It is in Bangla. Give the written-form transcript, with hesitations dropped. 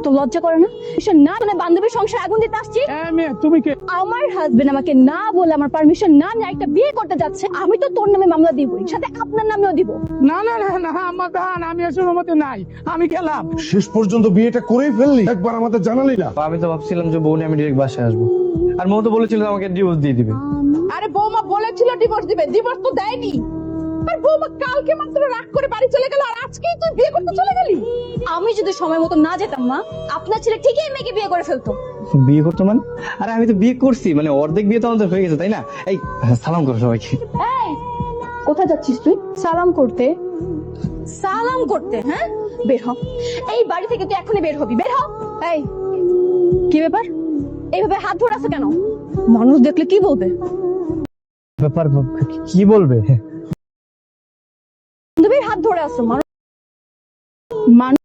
তো লজ্জা করে না? পারমিশন না মানে বান্ধবীর সংসারে আগুন দিতে আসছি? মেয়ে তুমি কে? আমার হাজবেন্ড আমাকে না বলে আমার পারমিশন না নিয়ে একটা বিয়ে করতে যাচ্ছে, আমি তো তোর নামে মামলা দিবই, সাথে আপনার নামেও দিব। না না না না আমার দান, আমি এসব মতে নাই, আমি গেলাম। শেষ পর্যন্ত বিয়েটা করেই ফেললি, একবার আমাদের জানালি না। আমি তো ভাবছিলাম যে বউ নিয়ে আমি ডিরেক্ট বাসায় আসবো, আর মৌ তো বলেছিল আমাকে ডিভোর্স দিয়ে দিবে। আরে বৌমা বলেছিল ডিভোর্স দিবে, ডিভোর্স তো দেয়নি। আর বৌমা কালকে মাত্র রাগ করে বাড়ি চলে গেল, আর আজকেই তুই বিয়ে করতে চলে গেলি। আমি যদি সময় মতো না যেতাম মা, আপনার ছেলে ঠিকই এই মেয়েকে বিয়ে করে ফেলতো। বিয়ে করতো মানে? আরে আমি তো বিয়ে করছি, মানে অর্ধেক বিয়ে তো আমাদের হয়ে গেছে, তাই না? এই সালাম করো সবাইকে। এই কোথায় যাচ্ছিস তুই? সালাম করতে? সালাম করতে? হ্যাঁ, বের হ এই বাড়ি থেকে, তুই এখনই বের হবি, বের হ। এই কি ব্যাপার, এইভাবে হাত ধরে আছে কেন? মানুষ দেখলে কি বলবে? ব্যাপার কি বলবে? বান্ধবীর হাত ধরে আছো, মানুষ